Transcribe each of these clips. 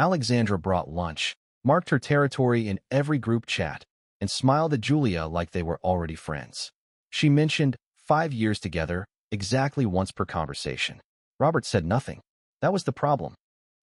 Alexandra brought lunch, marked her territory in every group chat, and smiled at Julia like they were already friends. She mentioned 5 years together, exactly once per conversation. Robert said nothing. That was the problem.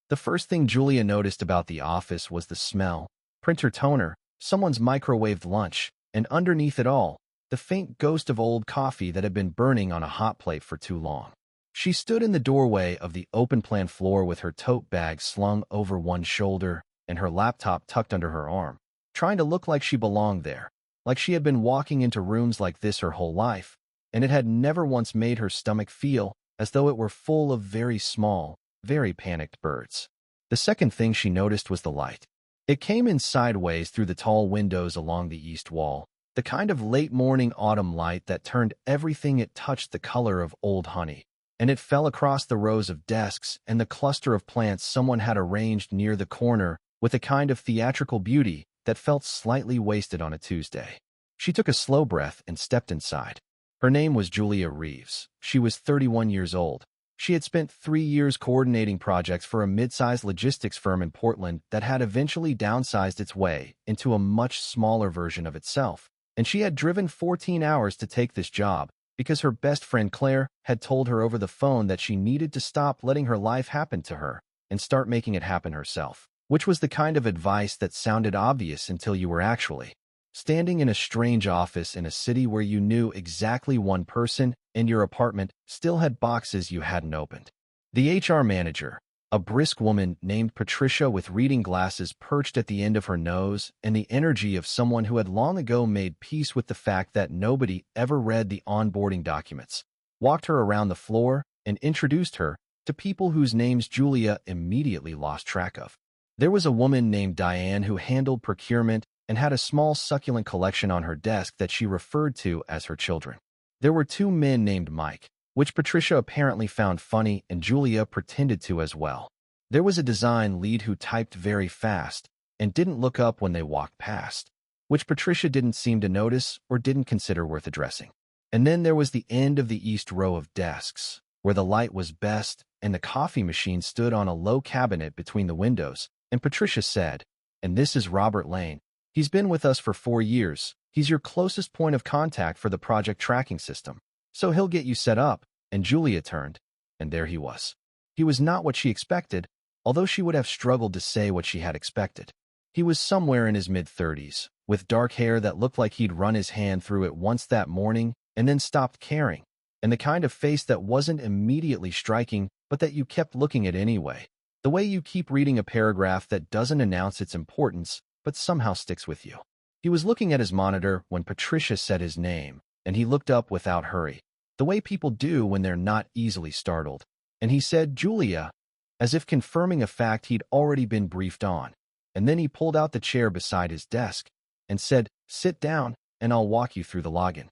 The first thing Julia noticed about the office was the smell, printer toner, someone's microwaved lunch, and underneath it all, the faint ghost of old coffee that had been burning on a hot plate for too long. She stood in the doorway of the open-plan floor with her tote bag slung over one shoulder and her laptop tucked under her arm, trying to look like she belonged there, like she had been walking into rooms like this her whole life, and it had never once made her stomach feel as though it were full of very small, very panicked birds. The second thing she noticed was the light. It came in sideways through the tall windows along the east wall, the kind of late-morning autumn light that turned everything it touched the color of old honey, and it fell across the rows of desks and the cluster of plants someone had arranged near the corner with a kind of theatrical beauty that felt slightly wasted on a Tuesday. She took a slow breath and stepped inside. Her name was Julia Reeves. She was 31 years old. She had spent 3 years coordinating projects for a mid-sized logistics firm in Portland that had eventually downsized its way into a much smaller version of itself, and she had driven 14 hours to take this job because her best friend Claire had told her over the phone that she needed to stop letting her life happen to her and start making it happen herself, which was the kind of advice that sounded obvious until you were actually standing in a strange office in a city where you knew exactly one person and your apartment still had boxes you hadn't opened. The HR manager, a brisk woman named Patricia with reading glasses perched at the end of her nose and the energy of someone who had long ago made peace with the fact that nobody ever read the onboarding documents, walked her around the floor and introduced her to people whose names Julia immediately lost track of. There was a woman named Diane who handled procurement and had a small succulent collection on her desk that she referred to as her children. There were 2 men named Mike, which Patricia apparently found funny and Julia pretended to as well. There was a design lead who typed very fast and didn't look up when they walked past, which Patricia didn't seem to notice or didn't consider worth addressing. And then there was the end of the east row of desks, where the light was best and the coffee machine stood on a low cabinet between the windows, and Patricia said, "And this is Robert Lane. He's been with us for 4 years. He's your closest point of contact for the project tracking system. So he'll get you set up." And Julia turned, and there he was. He was not what she expected, although she would have struggled to say what she had expected. He was somewhere in his mid-30s, with dark hair that looked like he'd run his hand through it once that morning and then stopped caring, and the kind of face that wasn't immediately striking but that you kept looking at anyway. The way you keep reading a paragraph that doesn't announce its importance but somehow sticks with you. He was looking at his monitor when Patricia said his name, and he looked up without hurry, the way people do when they're not easily startled. And he said, "Julia," as if confirming a fact he'd already been briefed on. And then he pulled out the chair beside his desk and said, "Sit down, and I'll walk you through the login."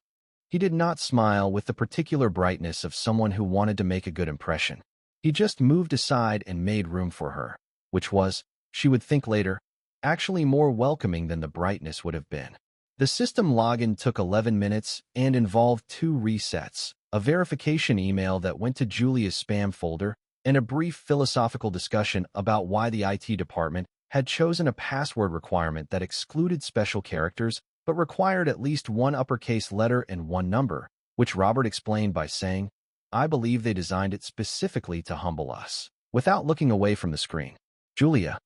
He did not smile with the particular brightness of someone who wanted to make a good impression. He just moved aside and made room for her, which was, she would think later, actually more welcoming than the brightness would have been. The system login took 11 minutes and involved 2 resets, a verification email that went to Julia's spam folder, and a brief philosophical discussion about why the IT department had chosen a password requirement that excluded special characters but required at least 1 uppercase letter and 1 number, which Robert explained by saying, "I believe they designed it specifically to humble us," without looking away from the screen. Julia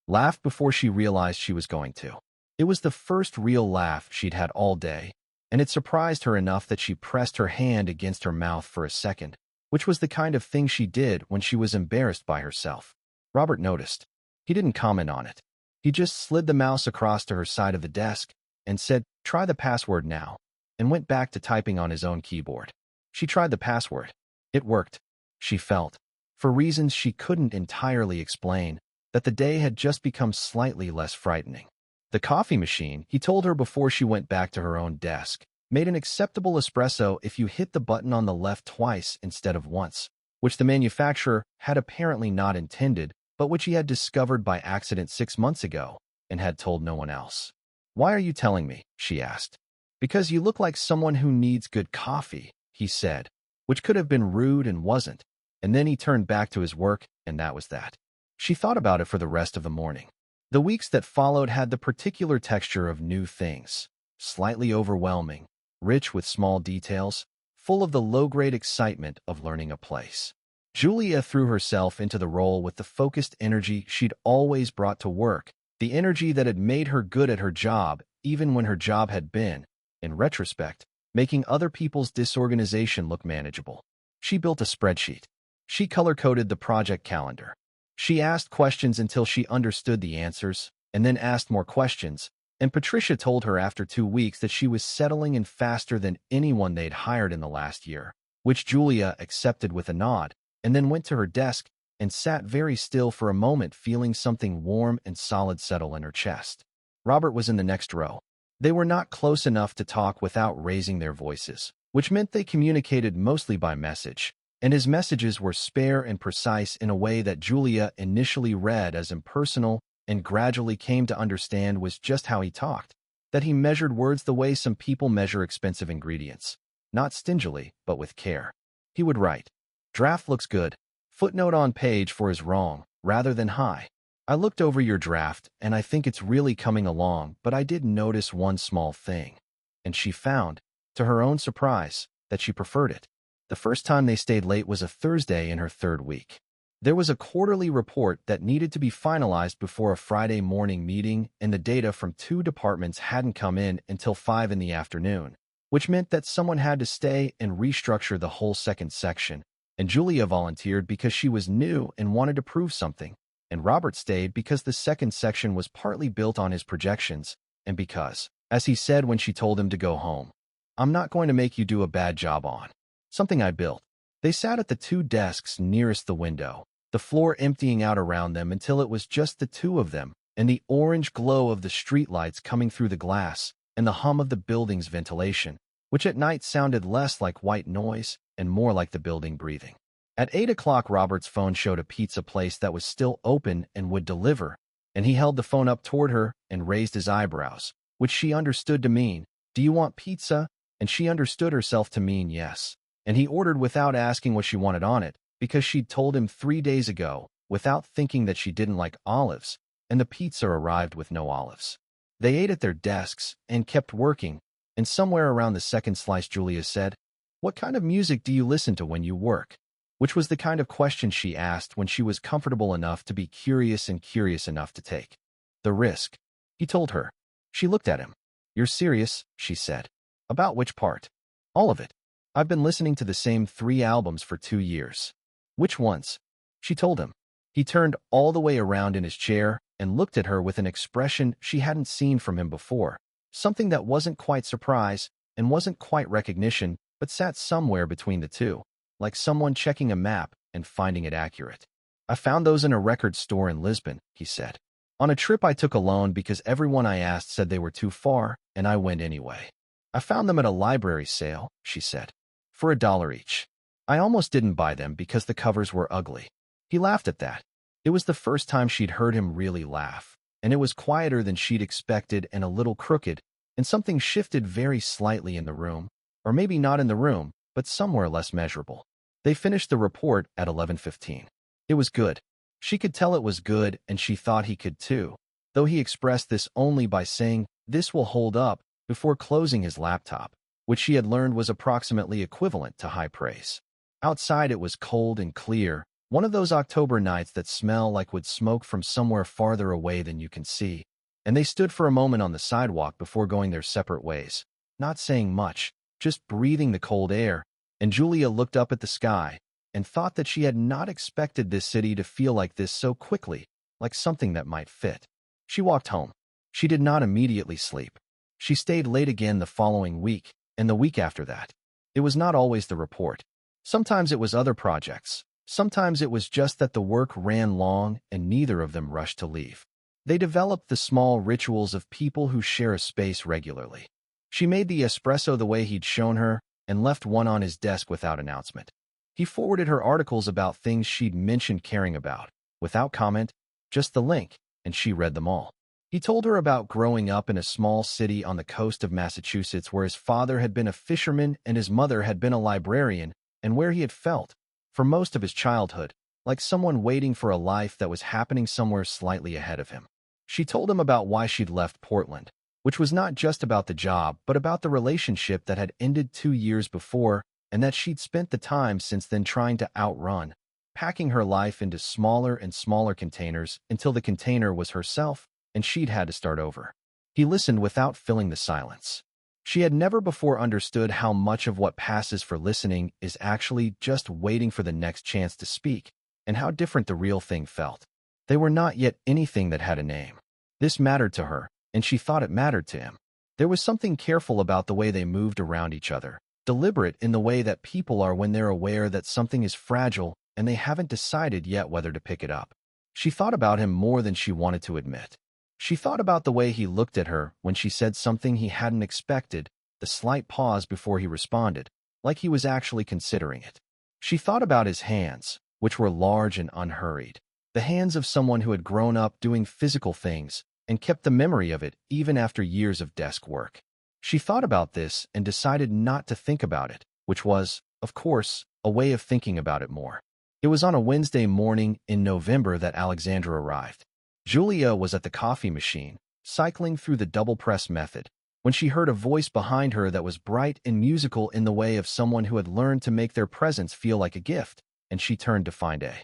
laughed before she realized she was going to. It was the first real laugh she'd had all day, and it surprised her enough that she pressed her hand against her mouth for a second, which was the kind of thing she did when she was embarrassed by herself. Robert noticed. He didn't comment on it. He just slid the mouse across to her side of the desk and said, "Try the password now," and went back to typing on his own keyboard. She tried the password. It worked, she felt, for reasons she couldn't entirely explain, that the day had just become slightly less frightening. The coffee machine, he told her before she went back to her own desk, made an acceptable espresso if you hit the button on the left twice instead of once, which the manufacturer had apparently not intended, but which he had discovered by accident 6 months ago and had told no one else. "Why are you telling me?" she asked. "Because you look like someone who needs good coffee," he said, which could have been rude and wasn't, and then he turned back to his work, and that was that. She thought about it for the rest of the morning. The weeks that followed had the particular texture of new things, slightly overwhelming, rich with small details, full of the low-grade excitement of learning a place. Julia threw herself into the role with the focused energy she'd always brought to work, the energy that had made her good at her job, even when her job had been, in retrospect, making other people's disorganization look manageable. She built a spreadsheet. She color-coded the project calendar. She asked questions until she understood the answers, and then asked more questions, and Patricia told her after 2 weeks that she was settling in faster than anyone they'd hired in the last year, which Julia accepted with a nod, and then went to her desk and sat very still for a moment, feeling something warm and solid settle in her chest. Robert was in the next row. They were not close enough to talk without raising their voices, which meant they communicated mostly by message, and his messages were spare and precise in a way that Julia initially read as impersonal and gradually came to understand was just how he talked, that he measured words the way some people measure expensive ingredients, not stingily, but with care. He would write, "Draft looks good. Footnote on page 4 is wrong, rather than high. I looked over your draft, and I think it's really coming along, but I did notice one small thing." And she found, to her own surprise, that she preferred it. The first time they stayed late was a Thursday in her 3rd week. There was a quarterly report that needed to be finalized before a Friday morning meeting, and the data from 2 departments hadn't come in until 5 in the afternoon, which meant that someone had to stay and restructure the whole second section, and Julia volunteered because she was new and wanted to prove something, and Robert stayed because the second section was partly built on his projections, and because, as he said when she told him to go home, "I'm not going to make you do a bad job on something I built." They sat at the 2 desks nearest the window, the floor emptying out around them until it was just the 2 of them, and the orange glow of the streetlights coming through the glass, and the hum of the building's ventilation, which at night sounded less like white noise and more like the building breathing. At 8 o'clock, Robert's phone showed a pizza place that was still open and would deliver, and he held the phone up toward her and raised his eyebrows, which she understood to mean, "Do you want pizza?" And she understood herself to mean yes. And he ordered without asking what she wanted on it, because she'd told him 3 days ago, without thinking, that she didn't like olives, and the pizza arrived with no olives. They ate at their desks and kept working, and somewhere around the second slice Julia said, "What kind of music do you listen to when you work?" Which was the kind of question she asked when she was comfortable enough to be curious and curious enough to take the risk. He told her. She looked at him. "You're serious?" she said. "About which part?" "All of it. I've been listening to the same 3 albums for 2 years." "Which ones?" She told him. He turned all the way around in his chair and looked at her with an expression she hadn't seen from him before, something that wasn't quite surprise and wasn't quite recognition, but sat somewhere between the two, like someone checking a map and finding it accurate. "I found those in a record store in Lisbon," he said. "On a trip I took alone because everyone I asked said they were too far, and I went anyway. I found them at a library sale," she said, "for $1 each. I almost didn't buy them because the covers were ugly." He laughed at that. It was the first time she'd heard him really laugh, and it was quieter than she'd expected and a little crooked, and something shifted very slightly in the room, or maybe not in the room, but somewhere less measurable. They finished the report at 11:15. It was good. She could tell it was good, and she thought he could too, though he expressed this only by saying, "This will hold up," before closing his laptop, which she had learned was approximately equivalent to high praise. Outside it was cold and clear, one of those October nights that smell like wood smoke from somewhere farther away than you can see, and they stood for a moment on the sidewalk before going their separate ways, not saying much, just breathing the cold air, and Julia looked up at the sky and thought that she had not expected this city to feel like this so quickly, like something that might fit. She walked home. She did not immediately sleep. She stayed late again the following week, and the week after that. It was not always the report. Sometimes it was other projects. Sometimes it was just that the work ran long and neither of them rushed to leave. They developed the small rituals of people who share a space regularly. She made the espresso the way he'd shown her and left one on his desk without announcement. He forwarded her articles about things she'd mentioned caring about, without comment, just the link, and she read them all. He told her about growing up in a small city on the coast of Massachusetts where his father had been a fisherman and his mother had been a librarian, and where he had felt, for most of his childhood, like someone waiting for a life that was happening somewhere slightly ahead of him. She told him about why she'd left Portland, which was not just about the job, but about the relationship that had ended 2 years before, and that she'd spent the time since then trying to outrun, packing her life into smaller and smaller containers until the container was herself, and she'd had to start over. He listened without filling the silence. She had never before understood how much of what passes for listening is actually just waiting for the next chance to speak, and how different the real thing felt. They were not yet anything that had a name. This mattered to her, and she thought it mattered to him. There was something careful about the way they moved around each other, deliberate in the way that people are when they're aware that something is fragile and they haven't decided yet whether to pick it up. She thought about him more than she wanted to admit. She thought about the way he looked at her when she said something he hadn't expected, the slight pause before he responded, like he was actually considering it. She thought about his hands, which were large and unhurried, the hands of someone who had grown up doing physical things and kept the memory of it even after years of desk work. She thought about this and decided not to think about it, which was, of course, a way of thinking about it more. It was on a Wednesday morning in November that Alexandra arrived. Julia was at the coffee machine, cycling through the double-press method, when she heard a voice behind her that was bright and musical in the way of someone who had learned to make their presence feel like a gift, and she turned to find a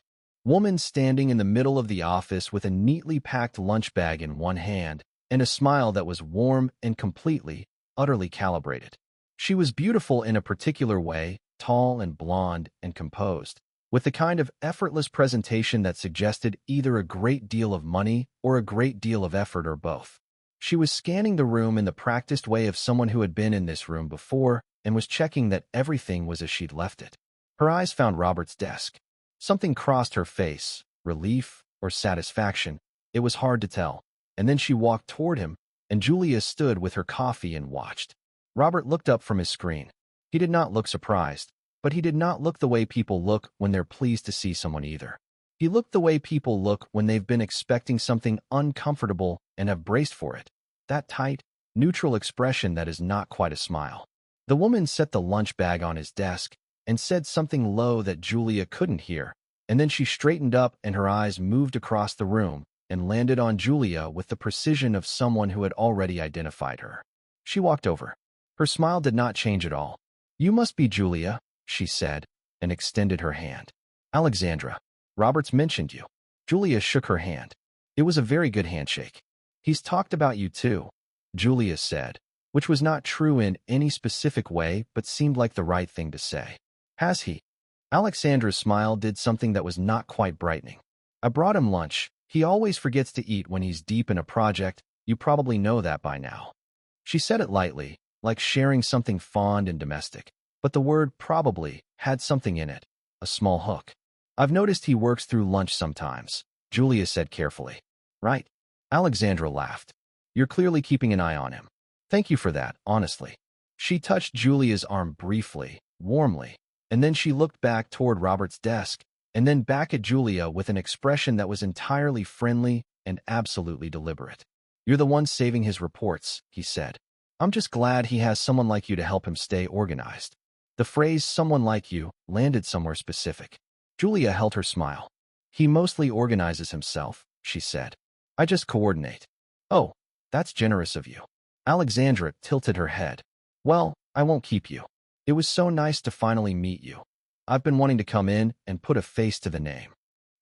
woman standing in the middle of the office with a neatly packed lunch bag in one hand and a smile that was warm and completely, utterly calibrated. She was beautiful in a particular way, tall and blonde and composed, with the kind of effortless presentation that suggested either a great deal of money or a great deal of effort or both. She was scanning the room in the practiced way of someone who had been in this room before and was checking that everything was as she'd left it. Her eyes found Robert's desk. Something crossed her face, relief or satisfaction. It was hard to tell. And then she walked toward him, and Julia stood with her coffee and watched. Robert looked up from his screen. He did not look surprised, but he did not look the way people look when they're pleased to see someone either. He looked the way people look when they've been expecting something uncomfortable and have braced for it. That tight, neutral expression that is not quite a smile. The woman set the lunch bag on his desk and said something low that Julia couldn't hear, and then she straightened up and her eyes moved across the room and landed on Julia with the precision of someone who had already identified her. She walked over. Her smile did not change at all. "You must be Julia," she said, and extended her hand. "Alexandra. Robert's mentioned you." Julia shook her hand. It was a very good handshake. "He's talked about you too," Julia said, which was not true in any specific way but seemed like the right thing to say. "Has he?" Alexandra's smile did something that was not quite brightening. "I brought him lunch. He always forgets to eat when he's deep in a project. You probably know that by now." She said it lightly, like sharing something fond and domestic. But the word probably had something in it, a small hook. "I've noticed he works through lunch sometimes," Julia said carefully. "Right?" Alexandra laughed. "You're clearly keeping an eye on him. Thank you for that, honestly." She touched Julia's arm briefly, warmly, and then she looked back toward Robert's desk, and then back at Julia with an expression that was entirely friendly and absolutely deliberate. "You're the one saving his reports," he said. "I'm just glad he has someone like you to help him stay organized." The phrase "someone like you" landed somewhere specific. Julia held her smile. "He mostly organizes himself," she said. "I just coordinate." "Oh, that's generous of you." Alexandra tilted her head. "Well, I won't keep you. It was so nice to finally meet you. I've been wanting to come in and put a face to the name."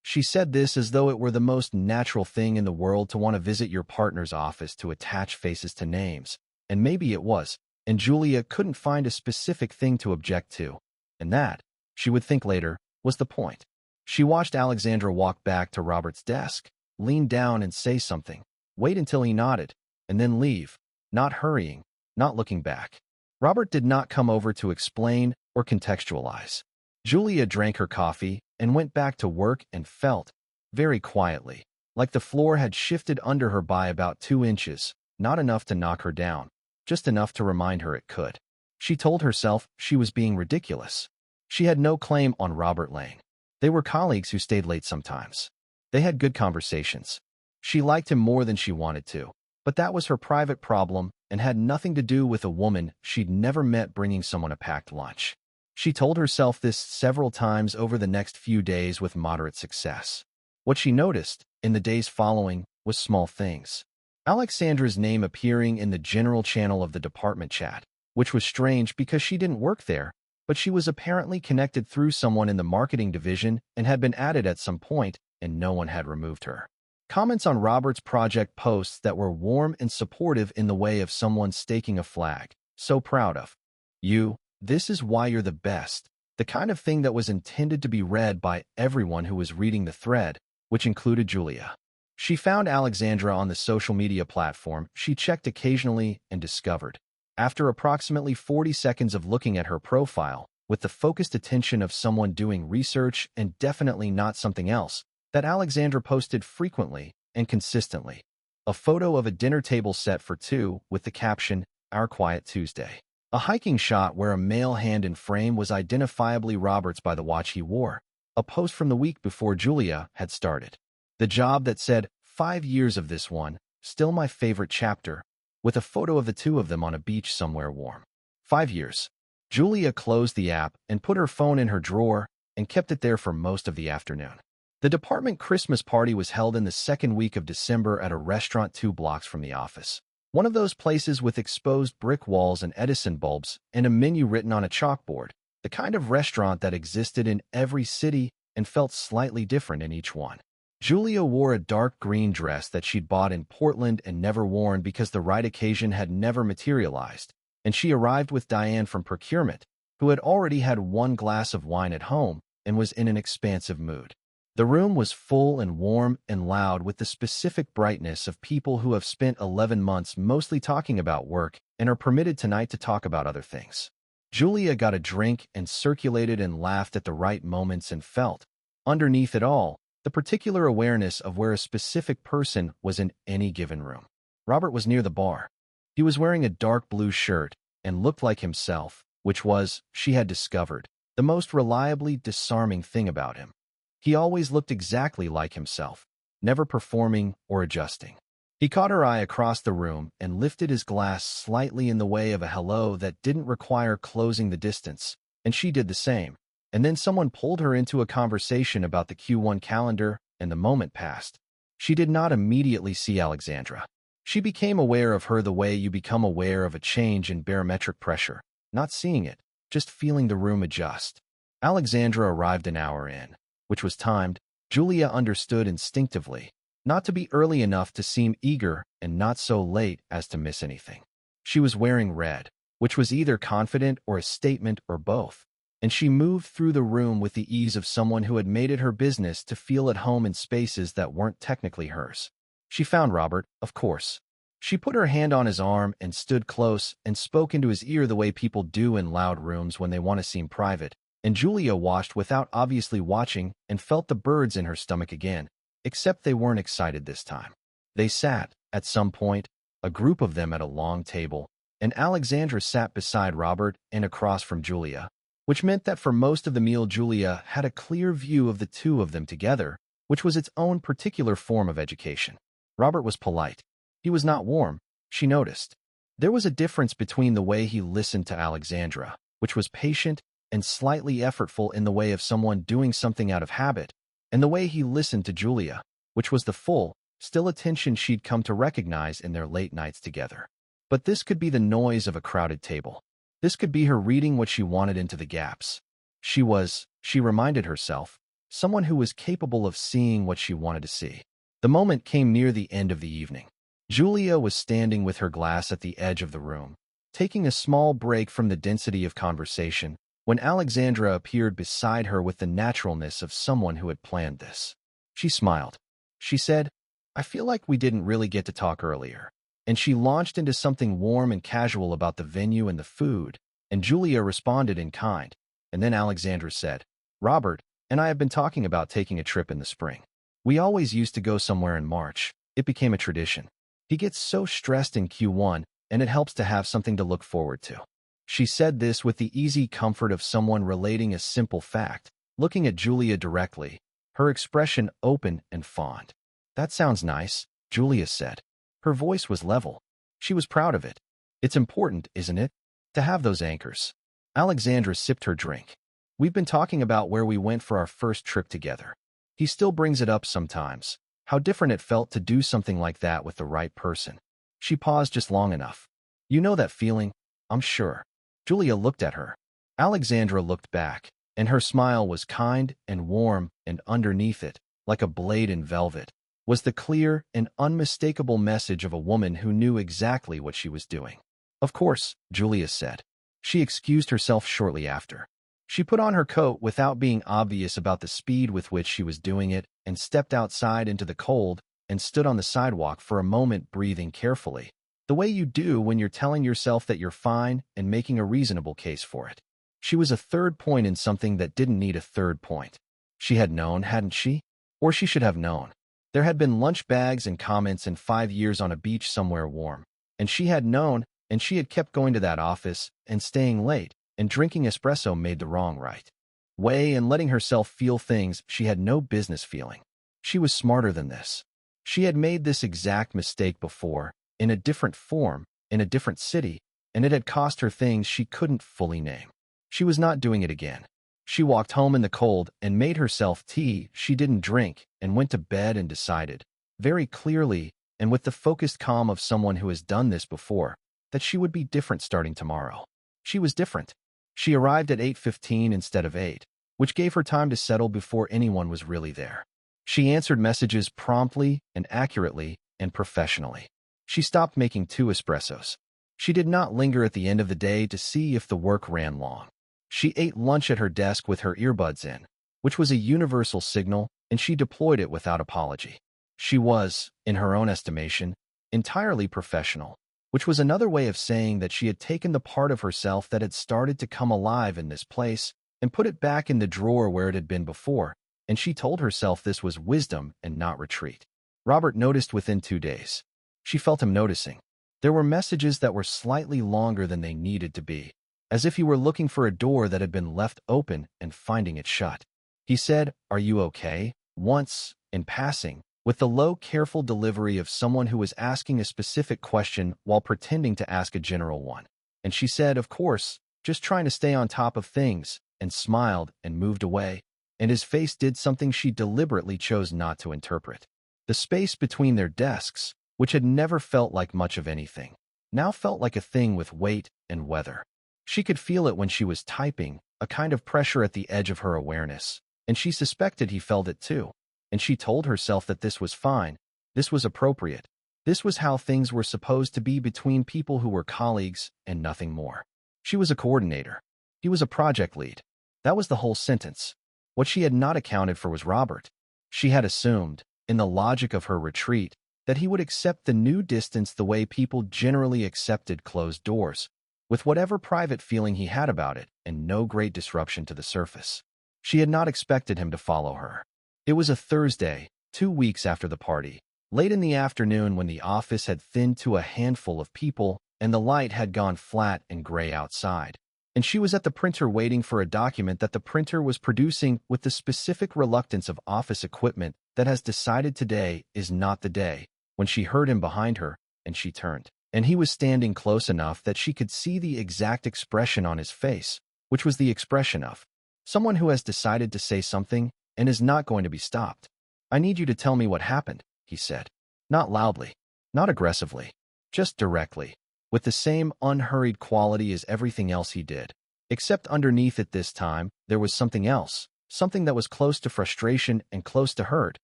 She said this as though it were the most natural thing in the world to want to visit your partner's office to attach faces to names, and maybe it was, and Julia couldn't find a specific thing to object to, and that, she would think later, was the point. She watched Alexandra walk back to Robert's desk, lean down and say something, wait until he nodded, and then leave, not hurrying, not looking back. Robert did not come over to explain or contextualize. Julia drank her coffee and went back to work and felt, very quietly, like the floor had shifted under her by about 2 inches, not enough to knock her down, just enough to remind her it could. She told herself she was being ridiculous. She had no claim on Robert Lane. They were colleagues who stayed late sometimes. They had good conversations. She liked him more than she wanted to, but that was her private problem and had nothing to do with a woman she'd never met bringing someone a packed lunch. She told herself this several times over the next few days with moderate success. What she noticed, in the days following, was small things. Alexandra's name appearing in the general channel of the department chat, which was strange because she didn't work there, but she was apparently connected through someone in the marketing division and had been added at some point, and no one had removed her. Comments on Robert's project posts that were warm and supportive in the way of someone staking a flag. So proud of you. This is why you're the best. The kind of thing that was intended to be read by everyone who was reading the thread, which included Julia. She found Alexandra on the social media platform she checked occasionally and discovered, after approximately 40 seconds of looking at her profile, with the focused attention of someone doing research and definitely not something else, that Alexandra posted frequently and consistently. A photo of a dinner table set for two with the caption, "Our Quiet Tuesday." A hiking shot where a male hand in frame was identifiably Robert's by the watch he wore. A post from the week before Julia had started. The job that said, 5 years of this one, still my favorite chapter, with a photo of the two of them on a beach somewhere warm. 5 years. Julia closed the app and put her phone in her drawer and kept it there for most of the afternoon. The department Christmas party was held in the second week of December at a restaurant 2 blocks from the office. One of those places with exposed brick walls and Edison bulbs and a menu written on a chalkboard, the kind of restaurant that existed in every city and felt slightly different in each one. Julia wore a dark green dress that she'd bought in Portland and never worn because the right occasion had never materialized, and she arrived with Diane from procurement, who had already had 1 glass of wine at home and was in an expansive mood. The room was full and warm and loud with the specific brightness of people who have spent 11 months mostly talking about work and are permitted tonight to talk about other things. Julia got a drink and circulated and laughed at the right moments and felt, underneath it all, the particular awareness of where a specific person was in any given room. Robert was near the bar. He was wearing a dark blue shirt and looked like himself, which was, she had discovered, the most reliably disarming thing about him. He always looked exactly like himself, never performing or adjusting. He caught her eye across the room and lifted his glass slightly in the way of a hello that didn't require closing the distance, and she did the same. And then someone pulled her into a conversation about the Q1 calendar, and the moment passed. She did not immediately see Alexandra. She became aware of her the way you become aware of a change in barometric pressure, not seeing it, just feeling the room adjust. Alexandra arrived an hour in, which was timed. Julia understood instinctively, not to be early enough to seem eager and not so late as to miss anything. She was wearing red, which was either confident or a statement or both, and she moved through the room with the ease of someone who had made it her business to feel at home in spaces that weren't technically hers. She found Robert, of course. She put her hand on his arm and stood close and spoke into his ear the way people do in loud rooms when they want to seem private, and Julia watched without obviously watching and felt the birds in her stomach again, except they weren't excited this time. They sat, at some point, a group of them at a long table, and Alexandra sat beside Robert and across from Julia, which meant that for most of the meal Julia had a clear view of the two of them together, which was its own particular form of education. Robert was polite. He was not warm, she noticed. There was a difference between the way he listened to Alexandra, which was patient and slightly effortful in the way of someone doing something out of habit, and the way he listened to Julia, which was the full, still attention she'd come to recognize in their late nights together. But this could be the noise of a crowded table. This could be her reading what she wanted into the gaps. She was, she reminded herself, someone who was capable of seeing what she wanted to see. The moment came near the end of the evening. Julia was standing with her glass at the edge of the room, taking a small break from the density of conversation, when Alexandra appeared beside her with the naturalness of someone who had planned this. She smiled. She said, "I feel like we didn't really get to talk earlier." And she launched into something warm and casual about the venue and the food, and Julia responded in kind. And then Alexandra said, "Robert and I have been talking about taking a trip in the spring. We always used to go somewhere in March. It became a tradition. He gets so stressed in Q1, and it helps to have something to look forward to." She said this with the easy comfort of someone relating a simple fact, looking at Julia directly, her expression open and fond. "That sounds nice," Julia said. Her voice was level. She was proud of it. It's important, isn't it, to have those anchors. Alexandra sipped her drink. We've been talking about where we went for our first trip together. He still brings it up sometimes. How different it felt to do something like that with the right person. She paused just long enough. You know that feeling? I'm sure. Julia looked at her. Alexandra looked back, and her smile was kind and warm, and underneath it, like a blade in velvet, was the clear and unmistakable message of a woman who knew exactly what she was doing. Of course, Julia said. She excused herself shortly after. She put on her coat without being obvious about the speed with which she was doing it and stepped outside into the cold and stood on the sidewalk for a moment, breathing carefully, the way you do when you're telling yourself that you're fine and making a reasonable case for it. She was a third point in something that didn't need a third point. She had known, hadn't she? Or she should have known. There had been lunch bags and comments and 5 years on a beach somewhere warm. And she had known, and she had kept going to that office and staying late and drinking espresso made the wrong right way and letting herself feel things she had no business feeling. She was smarter than this. She had made this exact mistake before, in a different form, in a different city, and it had cost her things she couldn't fully name. She was not doing it again. She walked home in the cold and made herself tea she didn't drink and went to bed and decided, very clearly and with the focused calm of someone who has done this before, that she would be different starting tomorrow. She was different. She arrived at 8:15 instead of 8, which gave her time to settle before anyone was really there. She answered messages promptly and accurately and professionally. She stopped making 2 espressos. She did not linger at the end of the day to see if the work ran long. She ate lunch at her desk with her earbuds in, which was a universal signal, and she deployed it without apology. She was, in her own estimation, entirely professional, which was another way of saying that she had taken the part of herself that had started to come alive in this place and put it back in the drawer where it had been before, and she told herself this was wisdom and not retreat. Robert noticed within 2 days. She felt him noticing. There were messages that were slightly longer than they needed to be, as if he were looking for a door that had been left open and finding it shut. He said, "Are you okay?" once, in passing, with the low, careful delivery of someone who was asking a specific question while pretending to ask a general one. And she said, "Of course, just trying to stay on top of things," and smiled and moved away, and his face did something she deliberately chose not to interpret. The space between their desks, which had never felt like much of anything, now felt like a thing with weight and weather. She could feel it when she was typing, a kind of pressure at the edge of her awareness, and she suspected he felt it too. And she told herself that this was fine, this was appropriate, this was how things were supposed to be between people who were colleagues and nothing more. She was a coordinator. He was a project lead. That was the whole sentence. What she had not accounted for was Robert. She had assumed, in the logic of her retreat, that he would accept the new distance the way people generally accepted closed doors, with whatever private feeling he had about it and no great disruption to the surface. She had not expected him to follow her. It was a Thursday, 2 weeks after the party, late in the afternoon when the office had thinned to a handful of people and the light had gone flat and gray outside. And she was at the printer waiting for a document that the printer was producing with the specific reluctance of office equipment that has decided today is not the day, when she heard him behind her, and she turned. And he was standing close enough that she could see the exact expression on his face, which was the expression of someone who has decided to say something and is not going to be stopped. "I need you to tell me what happened," he said. Not loudly, not aggressively, just directly, with the same unhurried quality as everything else he did. Except underneath it this time, there was something else, something that was close to frustration and close to hurt,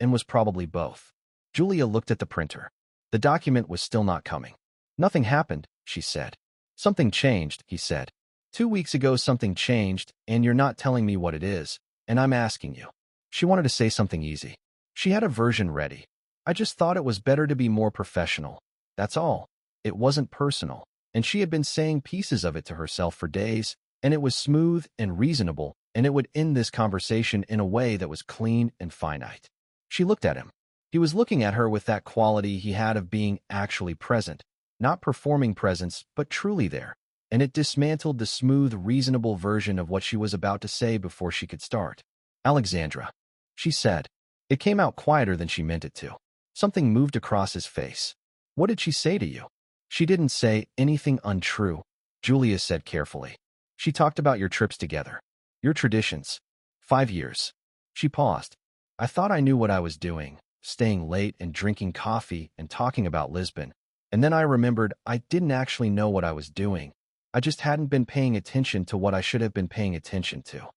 and was probably both. Julia looked at the printer. The document was still not coming. "Nothing happened," she said. "Something changed," he said. "2 weeks ago something changed, and you're not telling me what it is, and I'm asking you." She wanted to say something easy. She had a version ready. "I just thought it was better to be more professional. That's all." It wasn't personal, and she had been saying pieces of it to herself for days, and it was smooth and reasonable, and it would end this conversation in a way that was clean and finite. She looked at him. He was looking at her with that quality he had of being actually present, not performing presence, but truly there, and it dismantled the smooth, reasonable version of what she was about to say before she could start. "Alexandra," she said. It came out quieter than she meant it to. Something moved across his face. "What did she say to you?" "She didn't say anything untrue," Julia said carefully. She talked about your trips together, your traditions. 5 years. She paused. I thought I knew what I was doing, staying late and drinking coffee and talking about Lisbon. And then I remembered I didn't actually know what I was doing. I just hadn't been paying attention to what I should have been paying attention to.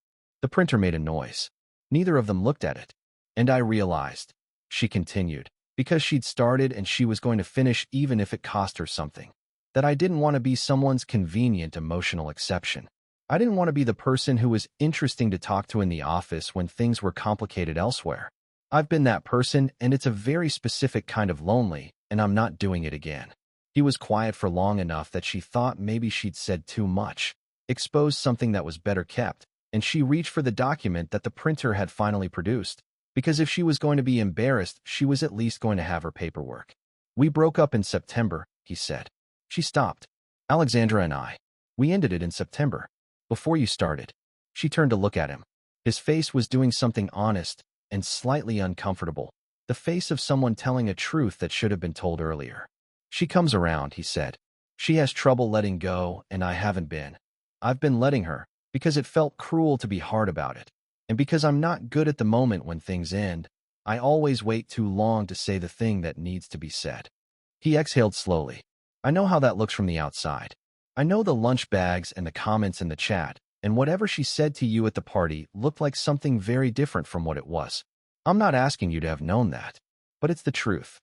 The printer made a noise. Neither of them looked at it. And I realized, she continued, because she'd started and she was going to finish even if it cost her something, that I didn't want to be someone's convenient emotional exception. I didn't want to be the person who was interesting to talk to in the office when things were complicated elsewhere. I've been that person, and it's a very specific kind of lonely, and I'm not doing it again. He was quiet for long enough that she thought maybe she'd said too much, exposed something that was better kept, and she reached for the document that the printer had finally produced, because if she was going to be embarrassed, she was at least going to have her paperwork. We broke up in September, he said. She stopped. Alexandra and I. We ended it in September. Before you started. She turned to look at him. His face was doing something honest and slightly uncomfortable, the face of someone telling a truth that should have been told earlier. She comes around, he said. She has trouble letting go, and I haven't been. I've been letting her, because it felt cruel to be hard about it. And because I'm not good at the moment when things end, I always wait too long to say the thing that needs to be said. He exhaled slowly. I know how that looks from the outside. I know the lunch bags and the comments in the chat, and whatever she said to you at the party looked like something very different from what it was. I'm not asking you to have known that, but it's the truth.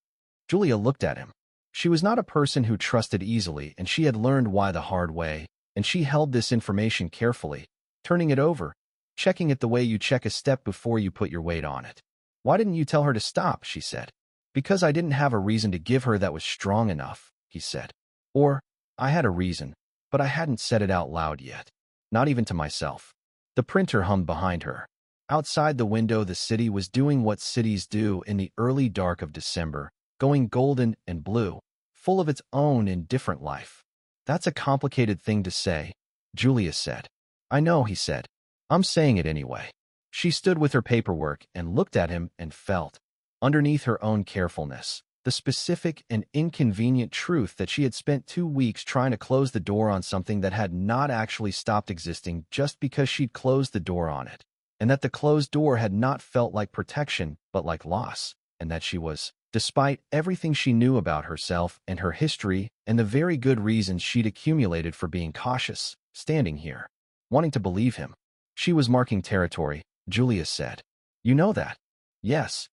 Julia looked at him. She was not a person who trusted easily, and she had learned why the hard way, and she held this information carefully, turning it over, checking it the way you check a step before you put your weight on it. Why didn't you tell her to stop, she said. Because I didn't have a reason to give her that was strong enough, he said. Or, I had a reason, but I hadn't said it out loud yet. Not even to myself. The printer hummed behind her. Outside the window, the city was doing what cities do in the early dark of December, going golden and blue, full of its own indifferent life. That's a complicated thing to say, Julia said. I know, he said. I'm saying it anyway. She stood with her paperwork and looked at him and felt, underneath her own carefulness, the specific and inconvenient truth that she had spent 2 weeks trying to close the door on something that had not actually stopped existing just because she'd closed the door on it, and that the closed door had not felt like protection but like loss, and that she was, despite everything she knew about herself and her history and the very good reasons she'd accumulated for being cautious, standing here, wanting to believe him. She was marking territory, Julia said. You know that? Yes.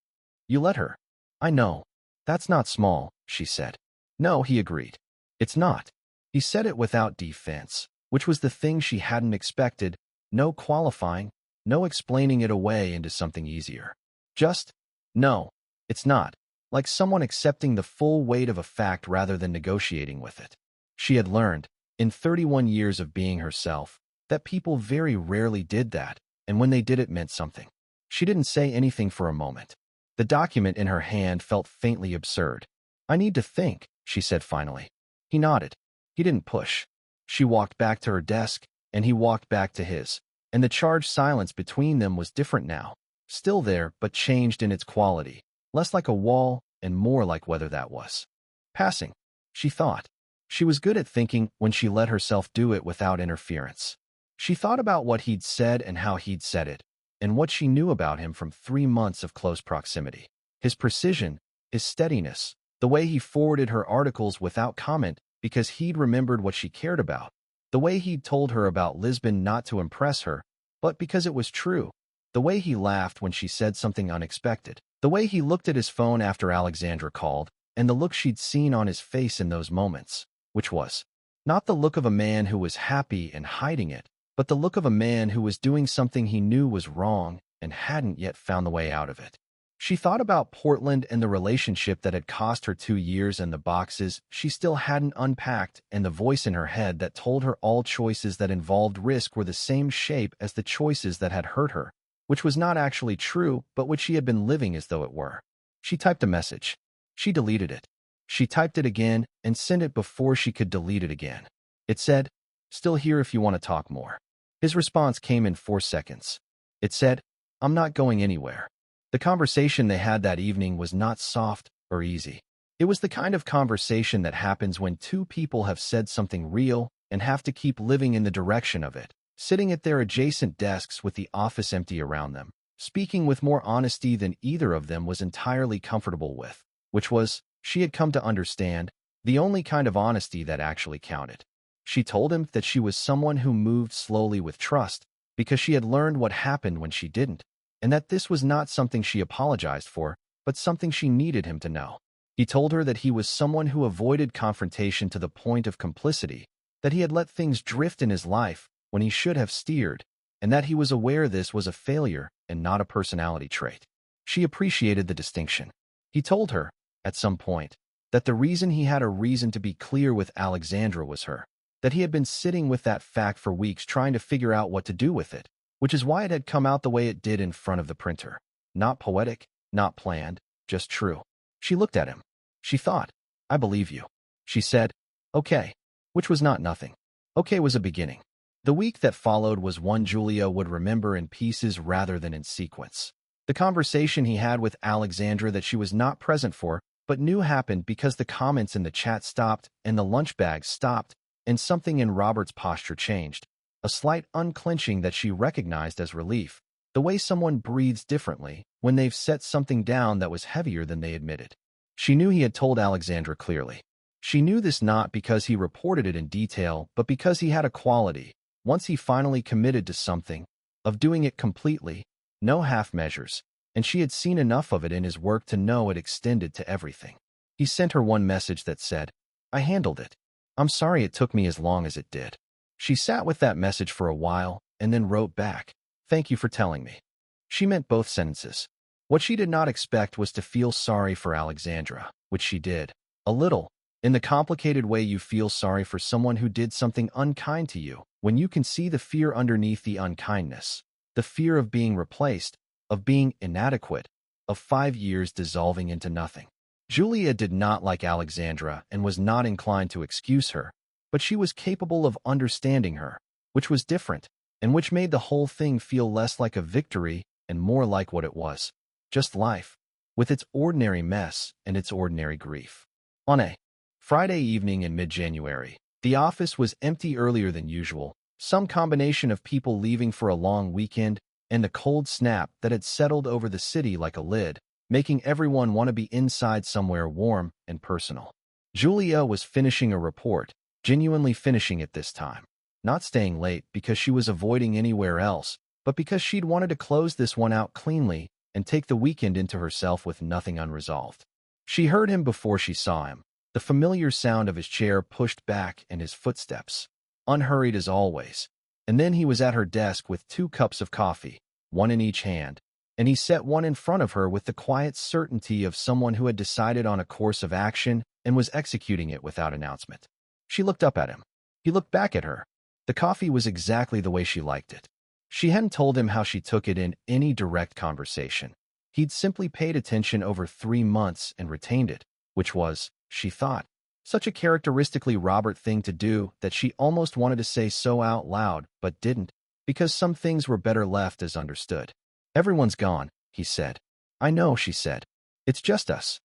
You let her. I know. That's not small, she said. No, he agreed. It's not. He said it without defense, which was the thing she hadn't expected, no qualifying, no explaining it away into something easier. Just, no, it's not, like someone accepting the full weight of a fact rather than negotiating with it. She had learned, in 31 years of being herself, that people very rarely did that, and when they did it meant something. She didn't say anything for a moment. The document in her hand felt faintly absurd. I need to think, she said finally. He nodded. He didn't push. She walked back to her desk, and he walked back to his, and the charged silence between them was different now. Still there, but changed in its quality, less like a wall and more like whether that was passing, she thought. She was good at thinking when she let herself do it without interference. She thought about what he'd said and how he'd said it, and what she knew about him from 3 months of close proximity. His precision, his steadiness, the way he forwarded her articles without comment because he'd remembered what she cared about, the way he'd told her about Lisbon not to impress her, but because it was true, the way he laughed when she said something unexpected, the way he looked at his phone after Alexandra called, and the look she'd seen on his face in those moments, which was not the look of a man who was happy and hiding it, but the look of a man who was doing something he knew was wrong and hadn't yet found the way out of it. She thought about Portland and the relationship that had cost her 2 years and the boxes she still hadn't unpacked and the voice in her head that told her all choices that involved risk were the same shape as the choices that had hurt her, which was not actually true but which she had been living as though it were. She typed a message. She deleted it. She typed it again and sent it before she could delete it again. It said, "Still here if you want to talk more." His response came in 4 seconds. It said, "I'm not going anywhere." The conversation they had that evening was not soft or easy. It was the kind of conversation that happens when two people have said something real and have to keep living in the direction of it, sitting at their adjacent desks with the office empty around them, speaking with more honesty than either of them was entirely comfortable with, which was, she had come to understand, the only kind of honesty that actually counted. She told him that she was someone who moved slowly with trust because she had learned what happened when she didn't, and that this was not something she apologized for, but something she needed him to know. He told her that he was someone who avoided confrontation to the point of complicity, that he had let things drift in his life when he should have steered, and that he was aware this was a failure and not a personality trait. She appreciated the distinction. He told her, at some point, that the reason he had a reason to be clear with Alexandra was her, that he had been sitting with that fact for weeks trying to figure out what to do with it, which is why it had come out the way it did in front of the printer. Not poetic, not planned, just true. She looked at him. She thought, I believe you. She said, okay, which was not nothing. Okay was a beginning. The week that followed was one Julia would remember in pieces rather than in sequence. The conversation he had with Alexandra that she was not present for, but knew happened because the comments in the chat stopped and the lunch bag stopped, and something in Robert's posture changed. A slight unclenching that she recognized as relief, the way someone breathes differently when they've set something down that was heavier than they admitted. She knew he had told Alexandra clearly. She knew this not because he reported it in detail, but because he had a quality, once he finally committed to something, of doing it completely, no half measures, and she had seen enough of it in his work to know it extended to everything. He sent her one message that said, I handled it. I'm sorry it took me as long as it did. She sat with that message for a while and then wrote back, thank you for telling me. She meant both sentences. What she did not expect was to feel sorry for Alexandra, which she did. A little, in the complicated way you feel sorry for someone who did something unkind to you, when you can see the fear underneath the unkindness, the fear of being replaced, of being inadequate, of 5 years dissolving into nothing. Julia did not like Alexandra and was not inclined to excuse her, but she was capable of understanding her, which was different, and which made the whole thing feel less like a victory and more like what it was, just life, with its ordinary mess and its ordinary grief. On a Friday evening in mid-January, the office was empty earlier than usual, some combination of people leaving for a long weekend and the cold snap that had settled over the city like a lid, making everyone want to be inside somewhere warm and personal. Julia was finishing a report, genuinely finishing it this time, not staying late because she was avoiding anywhere else, but because she'd wanted to close this one out cleanly and take the weekend into herself with nothing unresolved. She heard him before she saw him, the familiar sound of his chair pushed back and his footsteps, unhurried as always, and then he was at her desk with 2 cups of coffee, one in each hand, and he set one in front of her with the quiet certainty of someone who had decided on a course of action and was executing it without announcement. She looked up at him. He looked back at her. The coffee was exactly the way she liked it. She hadn't told him how she took it in any direct conversation. He'd simply paid attention over 3 months and retained it, which was, she thought, such a characteristically Robert thing to do that she almost wanted to say so out loud but didn't, because some things were better left as understood. Everyone's gone, he said. I know, she said. It's just us.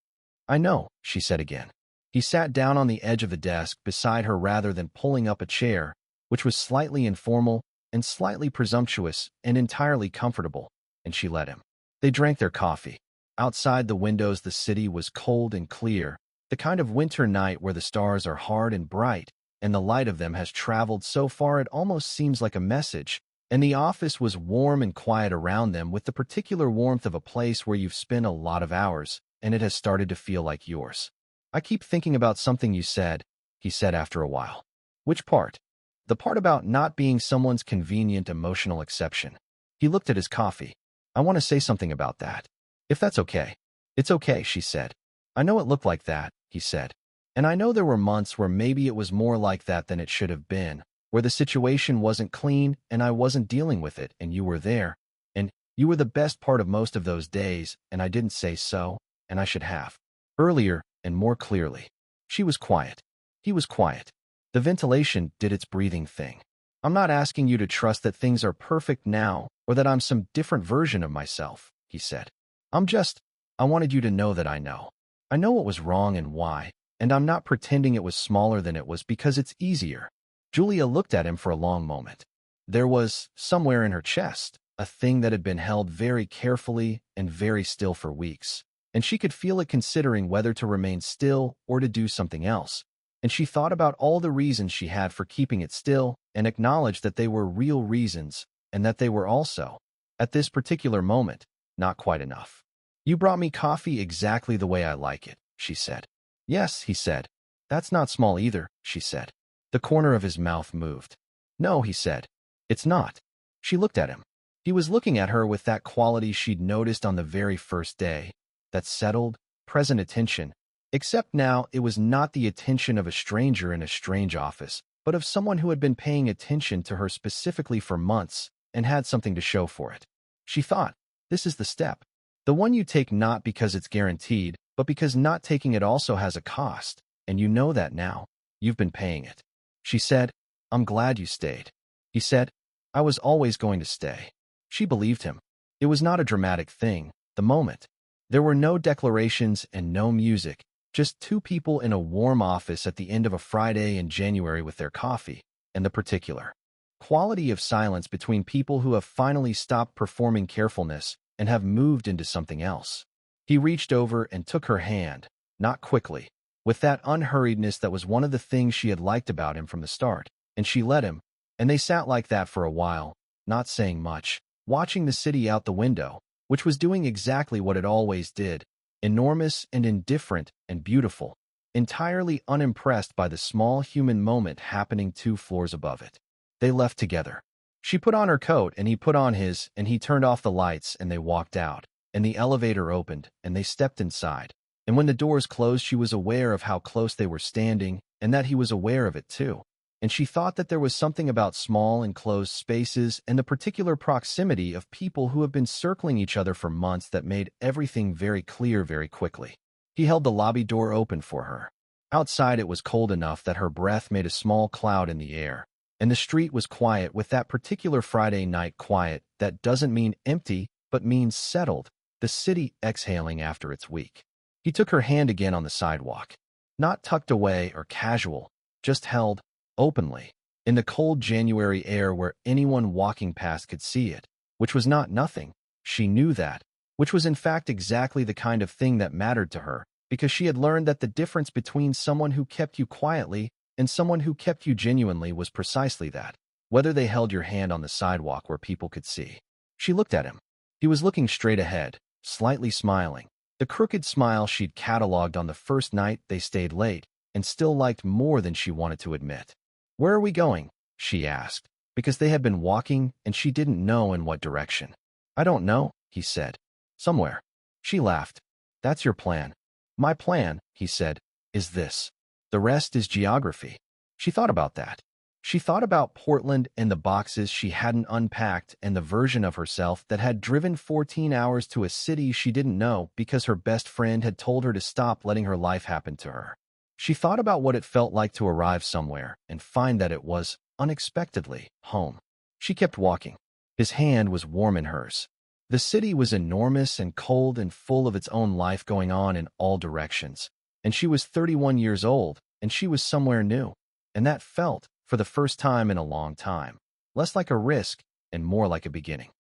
I know, she said again. He sat down on the edge of the desk beside her rather than pulling up a chair, which was slightly informal and slightly presumptuous and entirely comfortable, and she let him. They drank their coffee. Outside the windows the city was cold and clear, the kind of winter night where the stars are hard and bright, and the light of them has traveled so far it almost seems like a message, and the office was warm and quiet around them with the particular warmth of a place where you've spent a lot of hours, and it has started to feel like yours. I keep thinking about something you said, he said after a while. Which part? The part about not being someone's convenient emotional exception. He looked at his coffee. I want to say something about that. If that's okay. It's okay, she said. I know it looked like that, he said. And I know there were months where maybe it was more like that than it should have been, where the situation wasn't clean and I wasn't dealing with it and you were there, and you were the best part of most of those days, and I didn't say so, and I should have. Earlier and more clearly. She was quiet. He was quiet. The ventilation did its breathing thing. I'm not asking you to trust that things are perfect now or that I'm some different version of myself, he said. I wanted you to know that I know. I know what was wrong and why, and I'm not pretending it was smaller than it was because it's easier. Julia looked at him for a long moment. There was, somewhere in her chest, a thing that had been held very carefully and very still for weeks, and she could feel it considering whether to remain still or to do something else. And she thought about all the reasons she had for keeping it still and acknowledged that they were real reasons and that they were also, at this particular moment, not quite enough. "You brought me coffee exactly the way I like it," she said. "Yes," he said. "That's not small either," she said. The corner of his mouth moved. "No," he said. "It's not." She looked at him. He was looking at her with that quality she'd noticed on the very first day, that settled, present attention, except now it was not the attention of a stranger in a strange office, but of someone who had been paying attention to her specifically for months and had something to show for it. She thought, this is the step. The one you take not because it's guaranteed, but because not taking it also has a cost, and you know that now. You've been paying it. She said, "I'm glad you stayed." He said, "I was always going to stay." She believed him. It was not a dramatic thing, the moment. There were no declarations and no music, just two people in a warm office at the end of a Friday in January with their coffee, and the particular quality of silence between people who have finally stopped performing carefulness and have moved into something else. He reached over and took her hand, not quickly, with that unhurriedness that was one of the things she had liked about him from the start, and she let him, and they sat like that for a while, not saying much, watching the city out the window, which was doing exactly what it always did, enormous and indifferent and beautiful, entirely unimpressed by the small human moment happening 2 floors above it. They left together. She put on her coat and he put on his, and he turned off the lights and they walked out, and the elevator opened and they stepped inside. And when the doors closed, she was aware of how close they were standing and that he was aware of it too. And she thought that there was something about small enclosed spaces and the particular proximity of people who have been circling each other for months that made everything very clear very quickly. He held the lobby door open for her. Outside it was cold enough that her breath made a small cloud in the air, and the street was quiet with that particular Friday night quiet that doesn't mean empty but means settled, the city exhaling after its week. He took her hand again on the sidewalk. Not tucked away or casual, just held, openly, in the cold January air where anyone walking past could see it, which was not nothing, she knew that, which was in fact exactly the kind of thing that mattered to her, because she had learned that the difference between someone who kept you quietly and someone who kept you genuinely was precisely that, whether they held your hand on the sidewalk where people could see. She looked at him. He was looking straight ahead, slightly smiling, the crooked smile she'd catalogued on the first night they stayed late, and still liked more than she wanted to admit. "Where are we going?" she asked, because they had been walking and she didn't know in what direction. "I don't know," he said. "Somewhere." She laughed. "That's your plan." "My plan," he said, "is this. The rest is geography." She thought about that. She thought about Portland and the boxes she hadn't unpacked and the version of herself that had driven 14 hours to a city she didn't know because her best friend had told her to stop letting her life happen to her. She thought about what it felt like to arrive somewhere and find that it was, unexpectedly, home. She kept walking. His hand was warm in hers. The city was enormous and cold and full of its own life going on in all directions. And she was 31 years old, and she was somewhere new. And that felt, for the first time in a long time, less like a risk and more like a beginning.